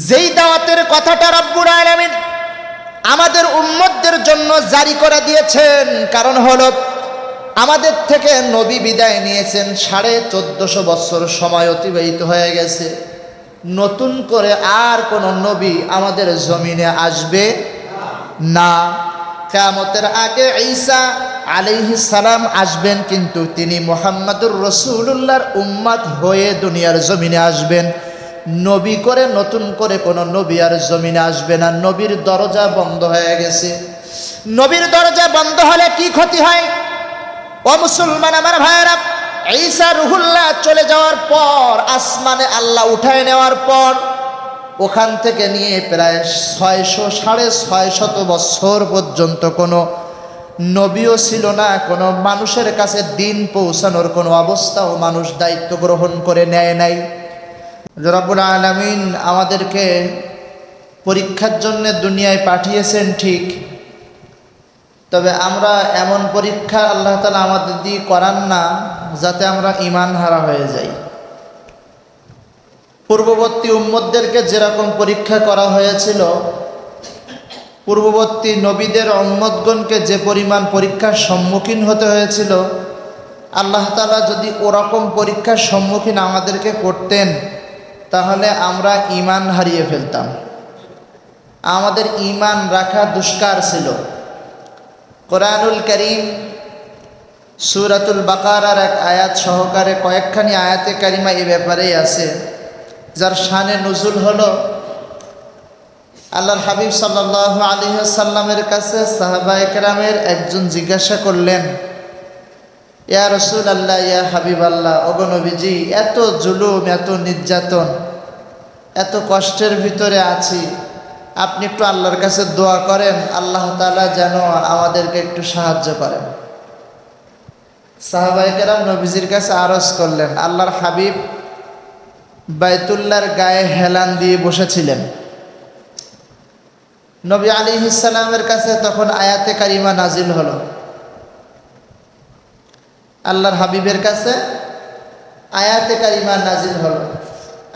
যেই দাওয়াতের কথাটা রব্বুল আলামিন আমাদের উম্মতদের জন্য জারি করে দিয়েছেন, কারণ হলো আমাদের থেকে নবী বিদায় নিয়েছেন, 1450 বছর সময় অতিবাহিত হয়ে গেছে। নতুন করে আর কোন নবী আমাদের জমিনে আসবে না। কিয়ামতের আগে ঈসা আলাইহিস সালাম আসবেন, কিন্তু তিনি মুহাম্মদুর রাসূলুল্লাহর উম্মত হয়ে দুনিয়ার জমিনে আসবেন। নবী করে নতুন করে কোন নবী আর জমিনে আসবে না। নবীর দরজা বন্ধ হয়ে গেছে। নবীর দরজা বন্ধ হলে কি ক্ষতি হয়? ও মুসলমান আমার ভাইয়েরা, ঈসা রুহুল্লাহ চলে যাওয়ার পর, আসমানে আল্লাহ উঠায় নেওয়ার পর, ওখান থেকে নিয়ে প্রায় 600-650 বছর পর্যন্ত কোনো নবীও ছিল না। কোনো মানুষের কাছে দিন পৌঁছানোর কোনো অবস্থাও মানুষ দায়িত্ব গ্রহণ করে নেয় নাই। রব্বুল আলামিন আমাদেরকে পরীক্ষার জন্য দুনিয়ায় পাঠিয়েছেন ঠিক, তবে আমরা এমন পরীক্ষা আল্লাহ তাআলা আমাদের দিয়ে করান না যাতে আমরা ঈমান হারা হয়ে যাই। পূর্ববর্তী উম্মতদেরকে যেরকম পরীক্ষা করা হয়েছিল, পূর্ববর্তী নবীদের উম্মতগণকে যে পরিমাণ পরীক্ষার সম্মুখীন হতে হয়েছিল, আল্লাহ তাআলা যদি ওরকম পরীক্ষার সম্মুখীন আমাদেরকে করতেন, তাহলে আমরা ঈমান হারিয়ে ফেলতাম। আমাদের ঈমান রাখা দুষ্কার ছিল। কোরআনুল কারীম সূরাতুল বাকারার এক আয়াত সহকারে কয়েকখানি আয়াতে কারিমা এই ব্যাপারেই আছে, যার শানে নুজুল হলো আল্লাহর হাবিব সাল্লাল্লাহু আলাইহি ওয়াসাল্লামের কাছে সাহাবায়ে কেরামের একজন জিজ্ঞাসা করলেন, ইয়া রাসূলুল্লাহ, ইয়া হাবিবাল্লাহ, ওগো নবীজি, এত জুলুম, এত নির্যাতন, এত কষ্টের ভিতরে আছি, আপনি একটু আল্লাহর কাছে দোয়া করেন, আল্লাহ তাআলা যেন আমাদেরকে একটু সাহায্য করেন। সাহাবায়ে কেরাম নবীজির কাছে আরজ করলেন। আল্লাহর হাবিব বাইতুল্লাহর গায়ে হেলান দিয়ে বসেছিলেন। নবী আলাইহিস সালামের কাছে তখন আয়াতে কারিমা নাজিল হলো। আল্লাহর হাবিবের কাছে আয়াতে কারিমা নাজিল হলো,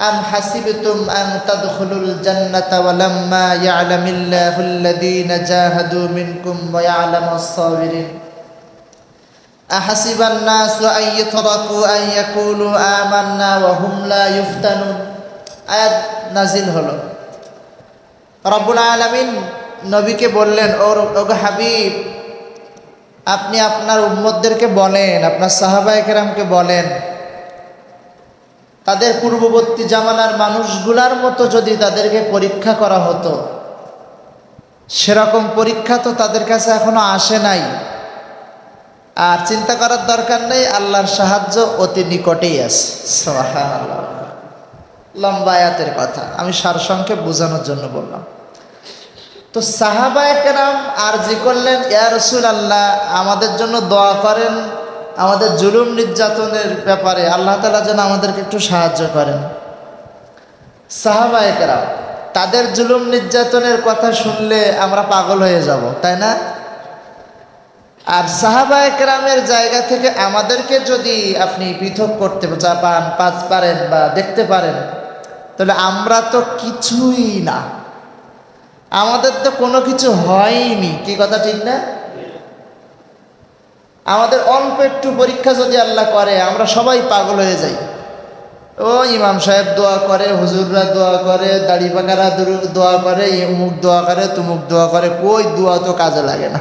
আম হাসিবতুম আন তাদখুলুল জান্নাতা ওয়া লাম্মা ইয়া'লামিল্লাহুল্লাযীনা জাহাদু মিনকুম ওয়া ইয়া'লামাস সাবিরিন আহাসিবান নাসু আন ইউতরাকু আন ইয়াকুলু আমান্না ওয়া হুম লা ইফতানুন। আয়াত নাজিল হলো। রব্বুল আলামিন নবীকে বললেন, ওগো হাবিব, আপনি আপনার উম্মতদেরকে বলেন, আপনার সাহাবায়ে কেরামকে বলেন, তাদের পূর্ববর্তী জামানার মানুষগুলার মতো যদি তাদেরকে পরীক্ষা করা হতো, সেরকম পরীক্ষা তো তাদের কাছে এখনো আসে নাই। আর চিন্তা করার দরকার নেই, আল্লাহর সাহায্য অতি নিকটেই আছে। সুবহানাল্লাহ। লম্বা আয়াতের কথা আমি সারসংক্ষেপ বোঝানোর জন্য বললাম। তো সাহাবায়ে কেরাম আরজি করলেন, ইয়া রাসূলুল্লাহ, আমাদের জন্য দোয়া করেন, আমাদের জুলুম নির্যাতনের ব্যাপারে আল্লাহ তাআলা যেন আমাদেরকে একটু সাহায্য করেন। সাহাবায়ে কেরাম তাদের জুলুম নির্যাতনের কথা শুনলে আমরা পাগল হয়ে যাব, তাই না? আর সাহাবায়ে কেরামের জায়গা থেকে আমাদেরকে যদি আপনি পৃথক করতে পারেন বা দেখতে পারেন, তাহলে আমরা তো কিছুই না, আমাদের তো কোনো কিছু হয়নি। কি কথা ঠিক না? আমাদের অল্প একটু পরীক্ষা যদি আল্লাহ করে, আমরা সবাই পাগল হয়ে যাই। ও ইমাম সাহেব দোয়া করে, হুজুররা দোয়া করে, দাড়ি পাকারা দোয়া করে, অমুক দোয়া করে, তুমুক দোয়া করে, কই দোয়া তো কাজে লাগে না।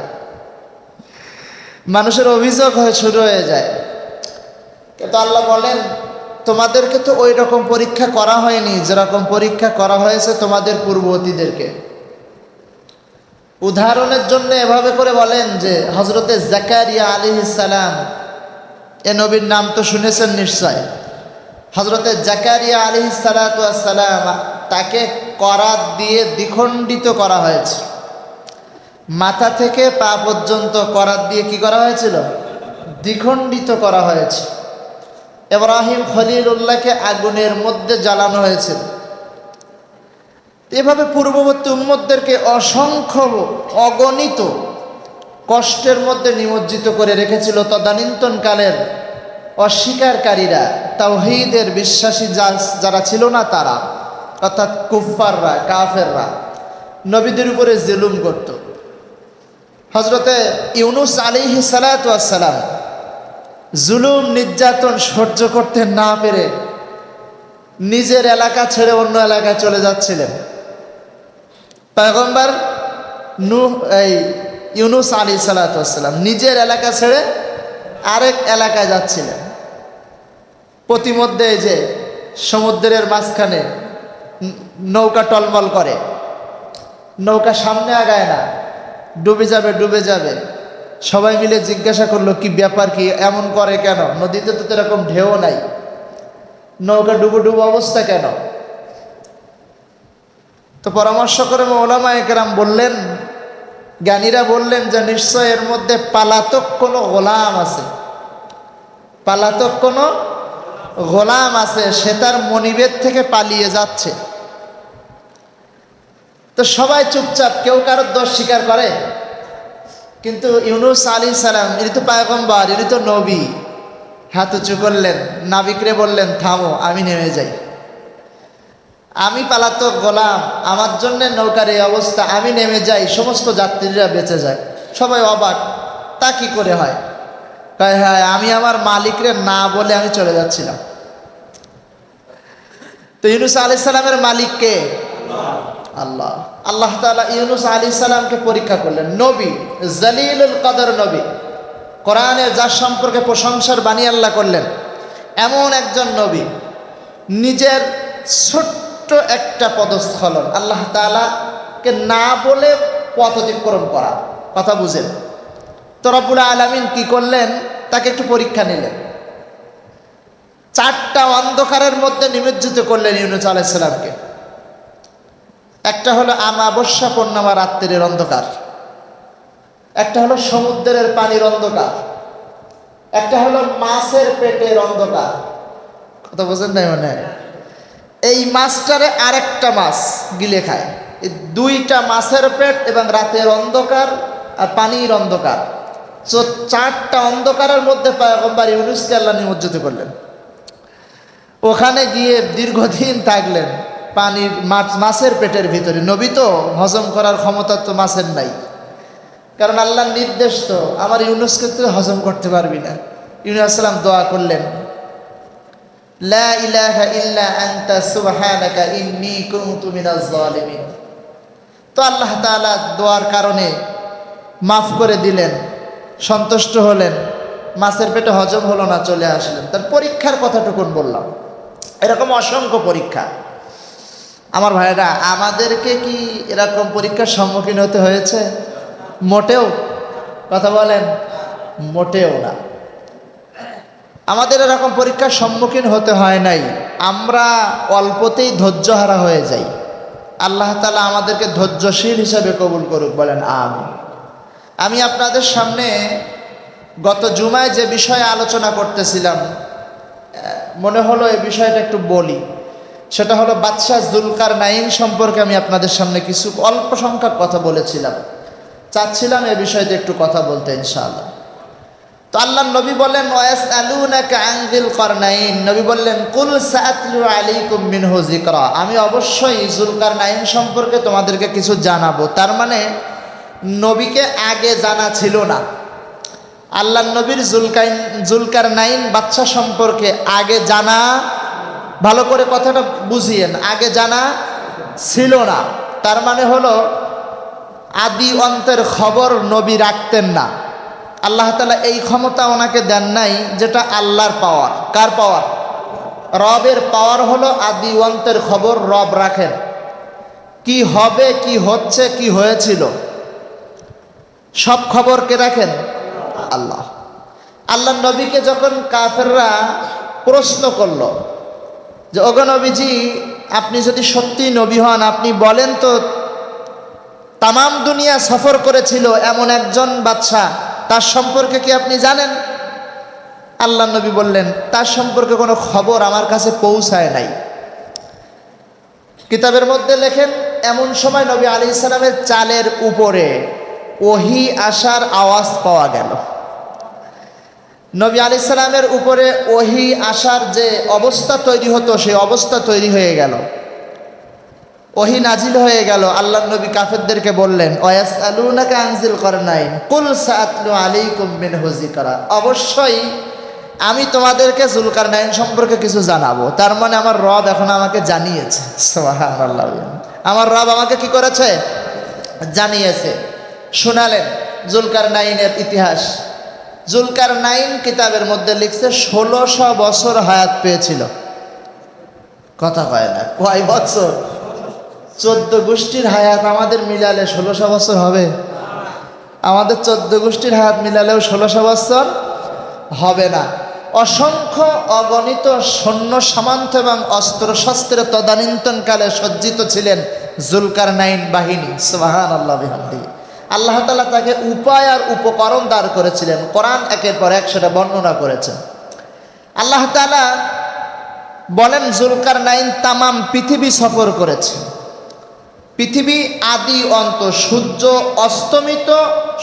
মানুষের অভিযোগ শুরু হয়ে যায়। কিন্তু আল্লাহ বলেন, তোমাদেরকে তো ওই রকম পরীক্ষা করা হয়নি যেরকম পরীক্ষা করা হয়েছে তোমাদের পূর্ববর্তীদেরকে। উদাহরণের জন্য এভাবে করে বলেন যে হযরতে জাকারিয়া আলাইহিস সালাম, এ নবীর নাম তো শুনেছেন নিশ্চয়। হযরতে জাকারিয়া আলাইহিস সালাতু ওয়াস সালাম, তাকে করাত দিয়ে দ্বিখণ্ডিত করা হয়েছে। মাথা থেকে পা পর্যন্ত করাত দিয়ে কি করা হয়েছিল? দ্বিখণ্ডিত করা হয়েছে। ইব্রাহিম খলিলুল্লাহকে আগুনের মধ্যে জ্বালানো হয়েছিল। এভাবে পূর্ববর্তী উম্মতদেরকে অসংখ্য অগণিত কষ্টের মধ্যে নিমজ্জিত করে রেখেছিল তদানীন্তনকালের অস্বীকারীরা, তাওহীদের বিশ্বাসী যারা ছিল না তারা। অর্থাৎ কুফফাররা, কাফেররা নবীদের উপরে জুলুম করত। হযরতে ইউনুস আলাইহিস সালাতু ওয়াস সালাম জুলুম নির্যাতন সহ্য করতে না পেরে নিজের এলাকা ছেড়ে অন্য এলাকায় চলে যাচ্ছিলেন। পয়গম্বর ইউনুস আলাইহিস সালাতু ওয়াস সালাম নিজের এলাকা ছেড়ে আরেক এলাকায় যাচ্ছিলেন। প্রতিমধ্যে যে সমুদ্রের মাঝখানে নৌকা টলমল করে, নৌকা সামনে আগায় না, ডুবে যাবে ডুবে যাবে। সবাই মিলে জিজ্ঞাসা করলো কি ব্যাপার, কি এমন করে কেন? নদীতে তো এরকম ঢেউ নাই, নৌকা ডুবো ডুবো অবস্থা কেন? তো পরামর্শ করে ওলামায়ে কেরাম বললেন, জ্ঞানীরা বললেন যে নিশ্চয় এর মধ্যে পালাতক কোনো গোলাম আছে, পালাতক কোনো গোলাম আছে, সে তার মনিবের থেকে পালিয়ে যাচ্ছে। তো সবাই চুপচাপ, কেউ কারোর দোষ স্বীকার করে। কিন্তু ইউনুস আলাইহিস সালাম, ইনি তো পয়গম্বর, ইনি তো নবী, হাত উঁচু করলেন, নাবিকরে বললেন থামো, আমি নেমে যাই, আমি পালাতক গোলাম, আমার জন্য নৌকার এই অবস্থা, আমি নেমে যাই, সমস্ত যাত্রীরা বেঁচে যায়। সবাই অবাক, তা কি করে হয়? কয় হ্যাঁ, আমি আমার মালিকরে না বলে আমি চলে যাচ্ছিলাম। তো ইউনুস আলাইহিস সালামের মালিক কে? আল্লাহ। আল্লাহ তাআলা ইউনুস আলাইহিস সালামকে পরীক্ষা করলেন। নবী, জলিলুল কদর নবী, কোরআনে যার সম্পর্কে প্রশংসার বাণী আল্লাহ করলেন, এমন একজন নবী, নিজের ছোট্ট একটা পদস্খলন আল্লাহ তাআলাকে না বলে পথ অতিক্রম করা, কথা বুঝেন। তো রব্বুল আলামিন কি করলেন? তাকে একটু পরীক্ষা নিলেন। 4টা অন্ধকারের মধ্যে নিমজ্জিত করলেন ইউনুস আলাইহিস সালামকে। একটা হলো আমাবস্যা পূর্ণিমা রাত্রির অন্ধকার, একটা হলো সমুদ্রের পানির অন্ধকার, একটা হলো মাছের পেটের অন্ধকার, কথা বোঝেন নাই মনে হয়? এই মাছটারে আরেকটা মাছ গিলে খায়। এই 2টা মাছের পেট এবং রাতের অন্ধকার আর পানির অন্ধকার, 4টা অন্ধকারের মধ্যে পয়গম্বর ইউনুসকে আল্লাহ নিমজ্জিত করলেন। ওখানে গিয়ে দীর্ঘদিন থাকলেন পানির মাছের পেটের ভিতরে। নবী তো হজম করার ক্ষমতা তো মাছের নাই, কারণ আল্লাহর নির্দেশ তো আমার ইউনুসকে তো হজম করতে পারবি না। ইউনুস আলাইহিস সালাম দোয়া করলেন, লা ইলাহা ইল্লা আনতা সুবহানাকা ইন্নী কুনতু মিনাজ জালিমিন। তো আল্লাহ তাআলা দোয়ার কারণে মাফ করে দিলেন, সন্তুষ্ট হলেন, মাছের পেটে হজম হলো না, চলে আসলেন। তার পরীক্ষার কথাটুকুন বললাম। এরকম অসংখ্য পরীক্ষা। আমার ভাইরা, আমাদেরকে কি এরকম পরীক্ষার সম্মুখীন হতে হয়েছে? মোটেও, কথা বলেন, মোটেও না। আমাদের এরকম পরীক্ষার সম্মুখীন হতে হয় নাই। আমরা অল্পতেই ধৈর্যহারা হয়ে যাই। আল্লাহ তাআলা আমাদেরকে ধৈর্যশীল হিসাবে কবুল করুক, বলেন আমিন। আমি আপনাদের সামনে গত জুমায় যে বিষয়ে আলোচনা করতেছিলাম, মনে হলো এই বিষয়টা একটু বলি। সেটা হলো বাদশাহ যুলকারনাইন সম্পর্কে আমি আপনাদের সামনে কিছু অল্প সংখ্যক কথা বলেছিলাম, চাচ্ছিলাম এই বিষয়তে একটু কথা বলতে ইনশাআল্লাহ। তো আল্লাহ নবী বলেন, ওয়াসআলুনাকা আন যুলকারনাইন, নবী বললেন কুল সাআতলু আলাইকুম মিনহু যিকরা, আমি অবশ্যই যুলকারনাইন সম্পর্কে তোমাদেরকে কিছু জানাবো। তার মানে নবীকে আগে জানা ছিল না। আল্লাহ নবীর যুলকারনাইন বাদশা সম্পর্কে আগে জানা, ভালো করে কথাটা বুঝিয়েন, আগে জানা ছিল না। তার মানে হলো আদি অন্তের খবর নবী রাখতেন না। আল্লাহ তাআলা এই ক্ষমতা ওনাকে দেন নাই, যেটা আল্লাহর পাওয়ার। কার পাওয়ার? রবের পাওয়ার হলো আদি অন্তের খবর রব রাখেন। কি হবে, কি হচ্ছে, কি হয়েছিল, সব খবর কে রাখেন? আল্লাহ। আল্লাহ নবীকে যখন কাফেররা প্রশ্ন করলো যে ওগো নবীজি, আপনি যদি সত্যি নবী হন, আপনি বলেন তো তামাম দুনিয়া সফর করেছিল এমন একজন বাদশা, তার সম্পর্কে কি আপনি জানেন? আল্লাহ নবী বললেন, তার সম্পর্কে কোনো খবর আমার কাছে পৌঁছায় নাই। কিতাবের মধ্যে লেখেন, এমন সময় নবী আলাইহিস সালামের চালের উপরে ওহী আসার আওয়াজ পাওয়া গেল। নবী আলাইহিস সালামের উপরে ওহী আসার যে অবস্থা তৈরি হতো, সেই অবস্থা তৈরি হয়ে গেল। ওহী নাজিল হয়ে গেল। আল্লাহর নবী কাফেরদেরকে বললেন, ওয়াসআলুনাকা আন যিল করনাইন কুল সাআতলু আলাইকুম মিনহু যিকরা, অবশ্যই আমি তোমাদেরকে যুলকারনাইন সম্পর্কে কিছু জানাবো। তার মানে আমার রব এখন আমাকে জানিয়েছে। সুবহানাল্লাহ, আমার রব আমাকে কি করেছে? জানিয়েছে, শোনালেন যুলকারনাইনের ইতিহাস। যুলকারনাইন কিতাবের মধ্যে লিখছে 1600 বছর হায়াত পেয়েছিল। কথা কয় না, কয় বছর? 14 গোষ্ঠীর হায়াত আমাদের মিলালে 1600 বছর হবে? আমাদের 14 গোষ্ঠীর হায়াত মিলালেও 1600 বছর হবে না। অসংখ্য অগণিত সৈন্য সামন্ত এবং অস্ত্র শস্ত্রে তদানীন্তনকালে সজ্জিত ছিলেন যুলকারনাইন বাহিনী। সুবহানাল্লাহ বিহামদিহি। আল্লাহ তাআলা তাকে উপায় আর উপকরণ দান করেছিলেন। কোরআন একের পর এক সেটা বর্ণনা করেছেন। আল্লাহ তাআলা বলেন যুলকারনাইন তামাম পৃথিবী সফর করেছে। পৃথিবী আদি অন্ত, সূর্য অস্তমিত,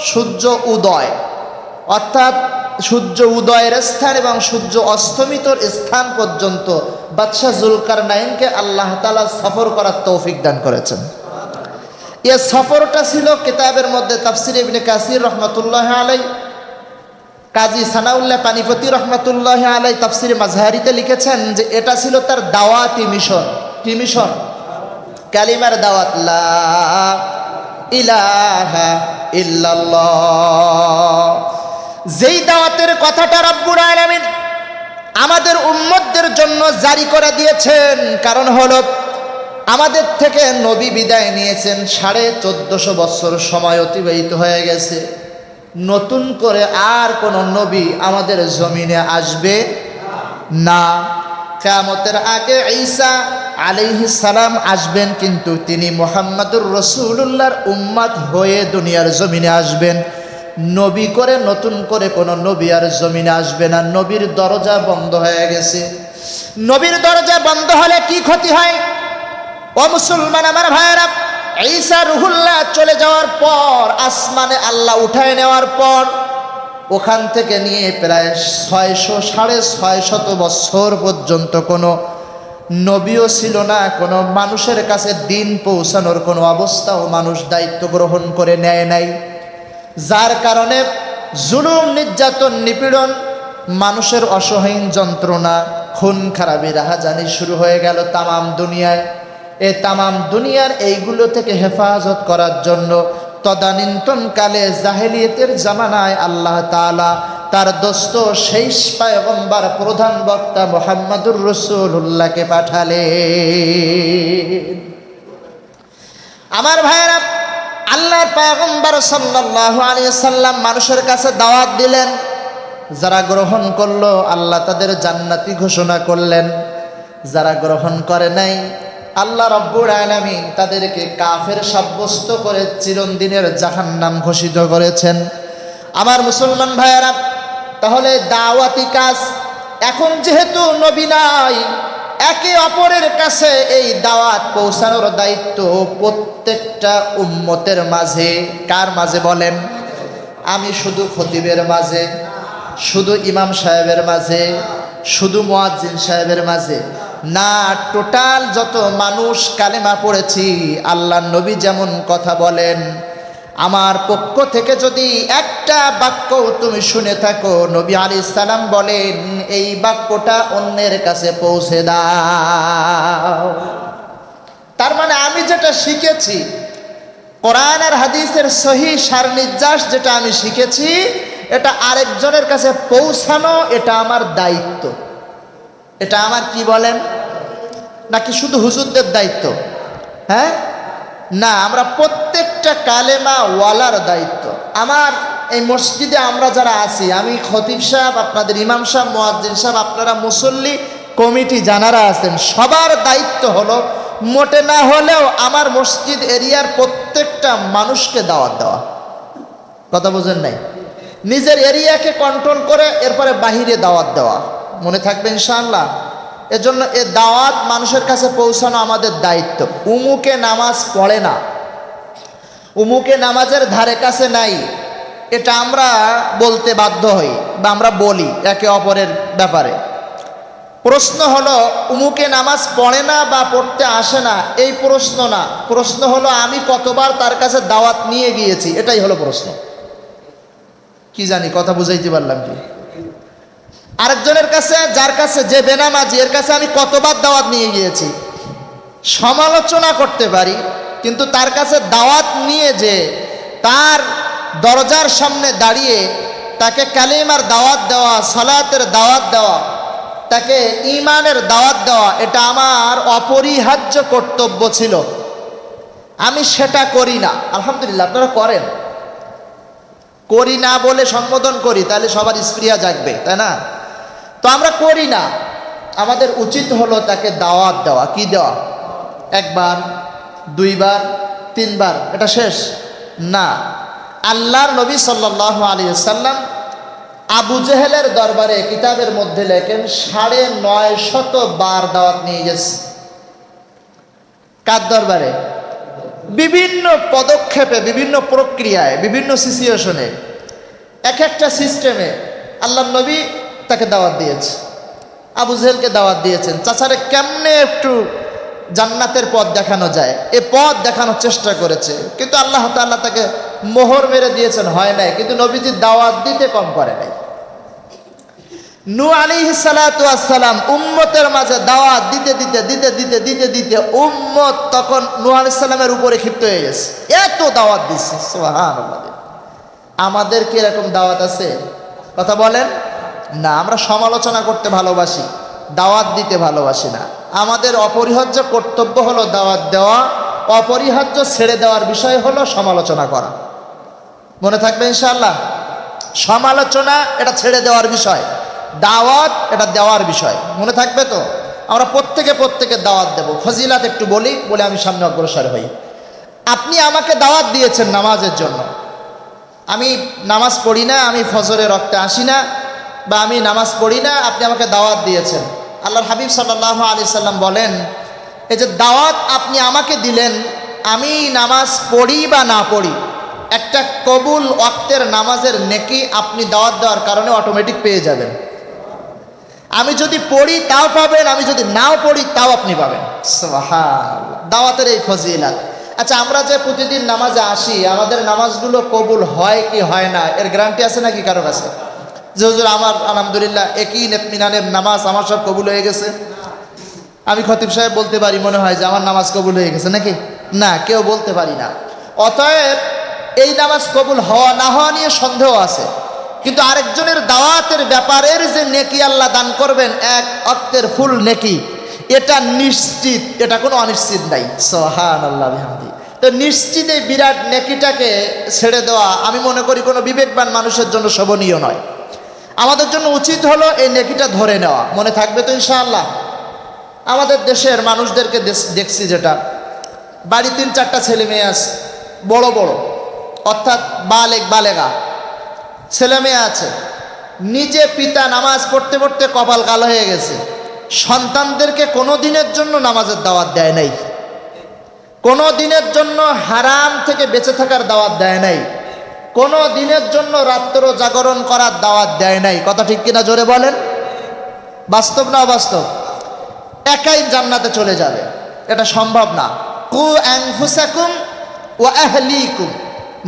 সূর্য উদয়, অর্থাৎ সূর্য উদয়ের স্থান এবং সূর্য অস্তমিতর স্থান পর্যন্ত বাদশাহ যুলকারনাইনকে আল্লাহ তাআলা সফর করার তৌফিক দান করেছেন। এ সফরটা ছিল কিতাবের মধ্যে তাফসির ইবনে কাসির রহমাতুল্লাহি আলাইহি, কাজী সানাউল্লাহ পানিপতি রহমাতুল্লাহি আলাইহি তাফসিরে মাজহারিতে লিখেছেন যে এটা ছিল তার দাওয়াতি মিশন। কি মিশন? কালিমার দাওয়াত, লা ইলাহা ইল্লাল্লাহ। যেই দাওয়াতের কথাটা রব্বুল আলামিন আমাদের উম্মতদের জন্য জারি করে দিয়েছেন, কারণ হলো আমাদের থেকে নবী বিদায় নিয়েছেন, 1450 বছর সময় অতিবাহিত হয়ে গেছে। নতুন করে আর কোন নবী আমাদের জমিনে আসবে না। কিয়ামতের আগে ঈসা আলাইহিস সালাম আসবেন, কিন্তু তিনি মুহাম্মদুর রাসূলুল্লাহর উম্মত হয়ে দুনিয়ার জমিনে আসবেন। নবী করে নতুন করে কোন নবী আর জমিনে আসবে না। নবীর দরজা বন্ধ হয়ে গেছে। নবীর দরজা বন্ধ হলে কি ক্ষতি হয়? ও মুসলমান আমার ভাইয়েরা, ঈসা রুহুল্লাহ চলে যাওয়ার পর, আসমানে আল্লাহ উঠায় নেওয়ার পর, ওখান থেকে নিয়ে প্রায় 600-650 বছর পর্যন্ত কোনো নবীও ছিল না। কোনো মানুষের কাছে দিন পৌঁছানোর কোনো অবস্থাও মানুষ দায়িত্ব গ্রহণ করে নেয় নাই। যার কারণে জুলুম, নির্যাতন, নিপীড়ন, মানুষের অসহনীয় যন্ত্রণা, খুন খারাপি, রাহাজানি শুরু হয়ে গেল তামাম দুনিয়ায়। এ তামাম দুনিয়ার এইগুলো থেকে হেফাজত করার জন্য তদানীন্তনকালে জাহেলিয়তের জামানায় আল্লাহ তাআলা তার দোস্ত শেষ পয়গম্বর প্রধান বক্তা মুহাম্মদুর রাসূলুল্লাহকে পাঠালেন। আমার ভাইয়েরা, আল্লাহর পয়গম্বর সাল্লাল্লাহু আলাইহি সাল্লাম মানুষের কাছে দাওয়াত দিলেন। যারা গ্রহণ করলো আল্লাহ তাদের জান্নাতি ঘোষণা করলেন। যারা গ্রহণ করে নাই আল্লাহ রব্বুল আলামিন তাদেরকে কাফের সাব্যস্ত করে চিরদিনের জাহান্নাম ঘোষিত করেছেন। আমার মুসলমান ভাইয়েরা, তাহলে দাওয়াতি কাজ এখন যেহেতু নবী নাই, একে অপরের কাছে এই দাওয়াত পৌঁছানোর দায়িত্ব প্রত্যেকটা উম্মতের মাঝে। কার মাঝে বলেন? আমি শুধু খতিবের মাঝে, শুধু ইমাম সাহেবের মাঝে, শুধু মুয়াজ্জিন সাহেবের মাঝে না, টোটাল যত মানুষ কালেমা পড়েছি, আল্লাহ নবী যেমন কথা বলেন, আমার পক্ষ থেকে যদি একটা বাক্য তুমি শুনে থাকো, নবী আলাইহিস সালাম বলেন এই বাক্যটা অন্যের কাছে পৌঁছে দাও। তার মানে আমি যেটা শিখেছি, কোরআন আর হাদিসের সহি সার নির্যাস যেটা আমি শিখেছি, এটা আরেকজনের কাছে পৌঁছানো, এটা আমার দায়িত্ব। এটা আমার কি বলেন? নাকি শুধু হুজুরদের দায়িত্ব? হ্যাঁ, না, আমরা প্রত্যেকটা কালেমা ওয়ালার দায়িত্ব। আমার এই মসজিদে আমরা যারা আছি, আমি খতিব সাহেব, আপনাদের ইমাম সাহেব, মুয়াজ্জিন সাহেব, আপনারা মুসল্লি কমিটি যারা আছেন, সবার দায়িত্ব হলো মোটে না হলেও আমার মসজিদ এরিয়ার প্রত্যেকটা মানুষকে দাওয়াত দেওয়া। কথা বোঝেন নাই? নিজের এরিয়াকে কন্ট্রোল করে এরপরে বাহিরে দাওয়াত দেওয়া। মনে থাকবে ইনশাআল্লাহ। এজন্য এ দাওয়াত মানুষের কাছে পৌঁছানো আমাদের দায়িত্ব। উমুকে নামাজ পড়ে না, উমুকে নামাজের ধারে কাছে নাই, এটা আমরা বলতে বাধ্য হই বা আমরা বলি একে অপরের ব্যাপারে। প্রশ্ন হলো উমুকে নামাজ পড়ে না বা পড়তে আসে না, এই প্রশ্ন না। প্রশ্ন হলো আমি কতবার তার কাছে দাওয়াত নিয়ে গিয়েছি, এটাই হলো প্রশ্ন। কি জানি কথা বুঝাইতে পারলাম কি? আরেকজনের কাছে, যার কাছে যে বেনামাজি, এর কাছে আমি কতবার দাওয়াত নিয়ে গিয়েছি। সমালোচনা করতে পারি, কিন্তু তার কাছে দাওয়াত নিয়ে যে তার দরজার সামনে দাঁড়িয়ে তাকে কালিমার দাওয়াত দেওয়া, সালাতের দাওয়াত দেওয়া, তাকে ঈমানের দাওয়াত দেওয়া, এটা আমার অপরিহার্য কর্তব্য ছিল। আমি সেটা করি না। আলহামদুলিল্লাহ, আপনারা করেন। করি না বলে সম্বোধন করি, তাহলে সবার স্পৃহা জাগবে, তাই না? তো আমরা করি না। আমাদের উচিত হলো তাকে দাওয়াত দেওয়া। কি দেওয়া? একবার, দুইবার, তিনবার, এটা শেষ না। আল্লাহর নবী সাল্লাল্লাহু আলাইহি ওয়াসাল্লাম আবু জেহেলের দরবারে কিতাবের মধ্যে লেখেন ৯৫০ বার দাওয়াত নিয়ে গেছে। কার দরবারে? বিভিন্ন পদক্ষেপে, বিভিন্ন প্রক্রিয়ায়, বিভিন্ন সিচুয়েশনে, এক একটা সিস্টেমে আল্লাহর নবী তাকে দাওয়াত দিয়েছে। আবু জেহেলকে দাওয়াত দিয়েছেন, চাচারে কেমনে একটু জান্নাতের পথ দেখানো যায়, এ পথ দেখানোর চেষ্টা করেছে, কিন্তু আল্লাহ তাআলা তাকে মোহর মেরে দিয়েছেন, হয় নাই। কিন্তু নবীজি দাওয়াত দিতে কম করে নাই। নূহ আলাইহিস সালাতু ওয়াস সালাম উম্মতের মাঝে দাওয়াত দিতে দিতে দিতে দিতে দিতে দিতে উম্মত তখন নূহ আলাইহিস সালামের উপরে ক্ষিপ্ত হয়ে গেছে, এত দাওয়াত দিচ্ছে। সুবহানাল্লাহ। আমাদের কি এরকম দাওয়াত আছে? কথা বলেন না। আমরা সমালোচনা করতে ভালোবাসি, দাওয়াত দিতে ভালোবাসি না। আমাদের অপরিহার্য কর্তব্য হলো দাওয়াত দেওয়া, অপরিহার্য ছেড়ে দেওয়ার বিষয় হলো সমালোচনা করা। মনে থাকবে ইনশাআল্লাহ। সমালোচনা এটা ছেড়ে দেওয়ার বিষয়, দাওয়াত এটা দেওয়ার বিষয়। মনে থাকবে তো? আমরা প্রত্যেকে দাওয়াত দেব। ফজিলাত একটু বলি, বলে আমি সামনে অগ্রসর হই। আপনি আমাকে দাওয়াত দিয়েছেন নামাজের জন্য। আমি নামাজ পড়ি না, আমি ফজরের রক্তে আসি না, বা আমি নামাজ পড়ি না, আপনি আমাকে দাওয়াত দিয়েছেন। আল্লাহর হাবিব সাল্লাল্লাহু আলাইহি সাল্লাম বলেন, এই যে দাওয়াত আপনি আমাকে দিলেন, আমি নামাজ পড়ি বা না পড়ি, একটা কবুল ওয়াক্তের নামাজের নেকি আপনি দাওয়াত দেওয়ার কারণে অটোমেটিক পেয়ে যাবেন। আমি যদি পড়ি তাও পাবেন, আমি যদি নাও পড়ি তাও আপনি পাবেন। সুবহানাল্লাহ, দাওয়াতের এই ফজিলাত। আচ্ছা, আমরা যে প্রতিদিন নামাজে আসি, আমাদের নামাজগুলো কবুল হয় কি হয় না, এর গ্যারান্টি আছে নাকি কারো কাছে? যে হুজুর আমার আলহামদুলিল্লাহ একই নেতমিনানের নামাজ, আমার সব কবুল হয়ে গেছে, আমি খতিব সাহেব বলতে পারি মনে হয় যে আমার নামাজ কবুল হয়ে গেছে নাকি? না, কেউ বলতে পারি না। অতএব এই নামাজ কবুল হওয়া না হওয়া নিয়ে সন্দেহ আছে, কিন্তু আরেকজনের দাওয়াতের ব্যাপারের যে নেকি আল্লাহ দান করবেন, এক ওয়াক্তের ফুল নেকি, এটা নিশ্চিত, এটা কোনো অনিশ্চিত নাই। সুবহানাল্লাহ বিহামদি। তো নিশ্চিত এই বিরাট নেকিটাকে ছেড়ে দেওয়া আমি মনে করি কোনো বিবেকবান মানুষের জন্য শোভনীয় নয়। আমাদের জন্য উচিত হলো এই নেকিটা ধরে নেওয়া। মনে থাকবে তো ইনশাআল্লাহ? আমাদের দেশের মানুষদেরকে দেখছি, যেটা বাড়ি ৩-৪টা ছেলে মেয়ে আছে, বড় বড়, অর্থাৎ বালেগ বালেগা ছেলে মেয়ে আছে। নিজে পিতা নামাজ পড়তে পড়তে কপাল কালো হয়ে গেছে, সন্তানদেরকে কোনো দিনের জন্য নামাজের দাওয়াত দেয় নাই, কোনো দিনের জন্য হারাম থেকে বেঁচে থাকার দাওয়াত দেয় নাই, কোনো দিনের জন্য রাত্র জাগরণ করার দাওয়াত দেয় নাই। কথা ঠিক কিনা জোরে বলেন? বাস্তব না অবাস্তব? একাই জান্নাতে চলে যাবে, এটা সম্ভব না। কু আনফুসাকুম ওয়া আহলিকুম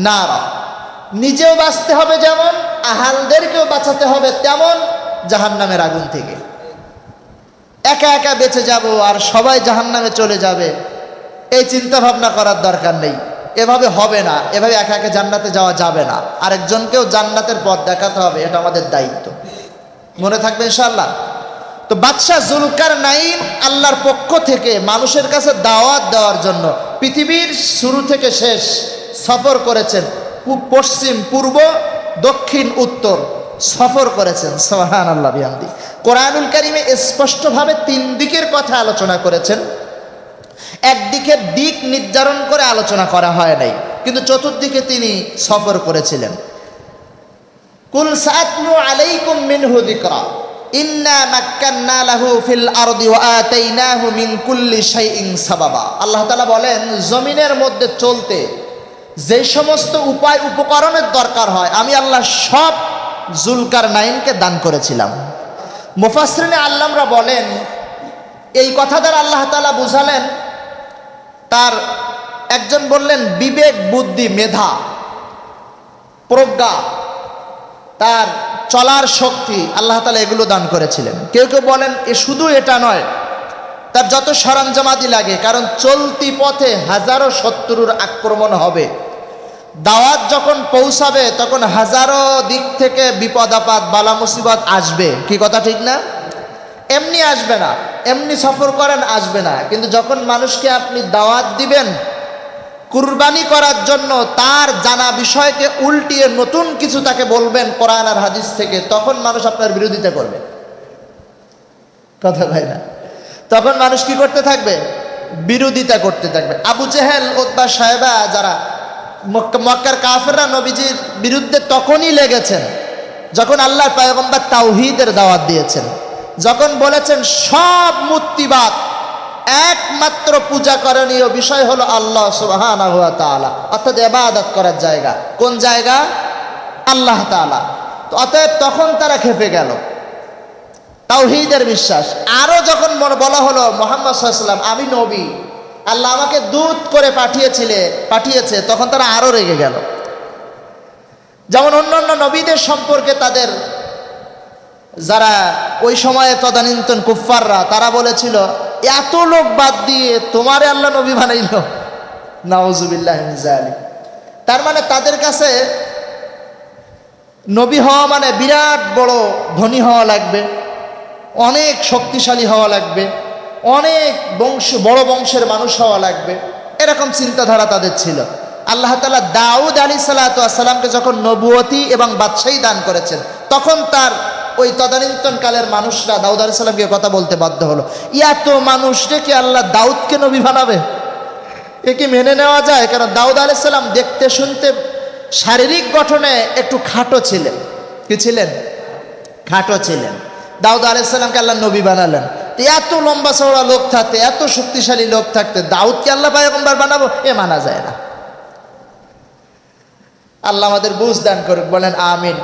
নারা, নিজেও বাঁচতে হবে যেমন, আহালদেরকেও বাঁচাতে হবে তেমন জাহান্নামের আগুন থেকে। একা একা বেঁচে যাব আর সবাই জাহান্নামে চলে যাবে, এই চিন্তা ভাবনা করার দরকার নেই। এভাবে হবে না, এভাবে একা একা জান্নাতে যাওয়া যাবে না। আরেকজনকেও জান্নাতের পথ দেখাতে হবে, এটা আমাদের দায়িত্ব। মনে থাকবে ইনশাআল্লাহ। তো বাদশাহ জুলকারনাইন আল্লাহর পক্ষ থেকে মানুষের কাছে দাওয়াত দেওয়ার জন্য পৃথিবীর শুরু থেকে শেষ সফর করেছেন, পশ্চিম, পূর্ব, দক্ষিণ, উত্তর সফর করেছেন। সুবহানাল্লাহ বিহামদি। কোরআনুল কারীমে স্পষ্টভাবে 3 দিকের কথা আলোচনা করেছেন। একদিকে দিক নির্ধারণ করে আলোচনা করা হয় নাই, কিন্তু চতুর্দিকে তিনি সফর করেছিলেন। কুল সাতলু আলাইকুম মিনহু যিকরা ইন্না মাক্কান্না লাহু ফিল আরদি ওয়া আতাইনাহু মিন কুল্লি শাইইন সাবাবা। আল্লাহ তাআলা বলেন, জমিনের মধ্যে চলতে যে সমস্ত উপায় উপকরণের দরকার হয়, আমি আল্লাহ সব জুলকারনাইনকে দান করেছিলাম। মুফাসসিরিনে আল্লামরা বলেন এই কথা দ্বারা আল্লাহ তাআলা বুঝালেন, তার একজন বললেন বিবেক, বুদ্ধি, মেধা, প্রজ্ঞা, তার চলার শক্তি আল্লাহ তাআলা এগুলো দান করেছিলেন। কেউ কেউ বলেন শুধু এটা নয়, তার যত সরঞ্জামাদি লাগে, কারণ চলতি পথে হাজারো শত্রুর আক্রমণ হবে। দাওয়াত যখন পৌঁছাবে তখন হাজারো দিক থেকে বিপদ আপদ, বালা মুসিবত আসবে। কি কথা ঠিক না? এমনি আসবে না, এমনি সফর করেন আসবে না, কিন্তু যখন মানুষকে আপনি দাওয়াত দিবেন কুরবানি করার জন্য, তার জানা বিষয়কে উল্টিয়ে নতুন কিছু তাকে বলবেন কোরআন আর হাদিস থেকে, তখন মানুষ আপনার বিরোধিতা করবে। কথা ভাই না? তখন মানুষ কি করতে থাকবে? বিরোধিতা করতে থাকবে। আবু জেহেল, উতবা, সাহেবা, যারা মক্কার কাফেররা নবীজির বিরুদ্ধে তখনই লেগেছেন যখন আল্লাহর পয়গম্বর তাওহীদের দাওয়াত দিয়েছেন, যখন বলেছেন সব মূর্তিবাদ, একমাত্র পূজা করণীয় বিষয় হলো আল্লাহ সুবহানাহু ওয়া তাআলা, অর্থাৎ ইবাদত করার জায়গা কোন জায়গা? আল্লাহ তাআলা। তো অতএব তখন তারা খেপে গেল, তাওহীদের বিশ্বাস। আরো যখন বলা হলো মুহাম্মদ সাল্লাল্লাহু আলাইহি ওয়াসাল্লাম আমি নবী, আল্লাহ আমাকে দূত করে পাঠিয়েছে, তখন তারা আরো রেগে গেল। যেমন অন্যান্য নবীদের সম্পর্কে তাদের যারা ওই সময়ে তদানীন্তন কুফফাররা, তারা বলেছিল এত লোক বাদ দিয়ে তোমারে আল্লাহ নবী বানাইল, নাউযুবিল্লাহি মিন যালিক। তার মানে তাদের কাছে নবী হওয়া মানে বিরাট বড় ধনী হওয়া লাগবে, অনেক শক্তিশালী হওয়া লাগবে, অনেক বড় বংশের মানুষ হওয়া লাগবে, এরকম চিন্তাধারা তাদের ছিল। আল্লাহ তাআলা দাউদ আলাইহিসসালাতু ওয়াসসালামকে যখন নবুয়তি এবং বাদশাহী দান করেছেন, তখন তার ওই তদানীন্তন কালের মানুষরা দাউদ আলাইহিস সালামকে কথা বলতে বাধ্য হলো, এত মানুষ রেখে আল্লাহ দাউদকে নবী বানাবে, এ কি মেনে নেওয়া যায়? কারণ দাউদ আলাইহিস সালাম দেখতে শুনতে শারীরিক গঠনে একটু খাটো ছিলেন। কি ছিলেন? খাটো ছিলেন। দাউদ আলাইহিস সালামকে আল্লাহ নবী বানালেন, এত লম্বা চওড়া লোক থাকতে, এত শক্তিশালী লোক থাকতে দাউদকে আল্লাহ পয়গম্বর বানাবো, এ মানা যায় না। আল্লাহ আমাদের বুঝ দান করুক, বলেন আমিন।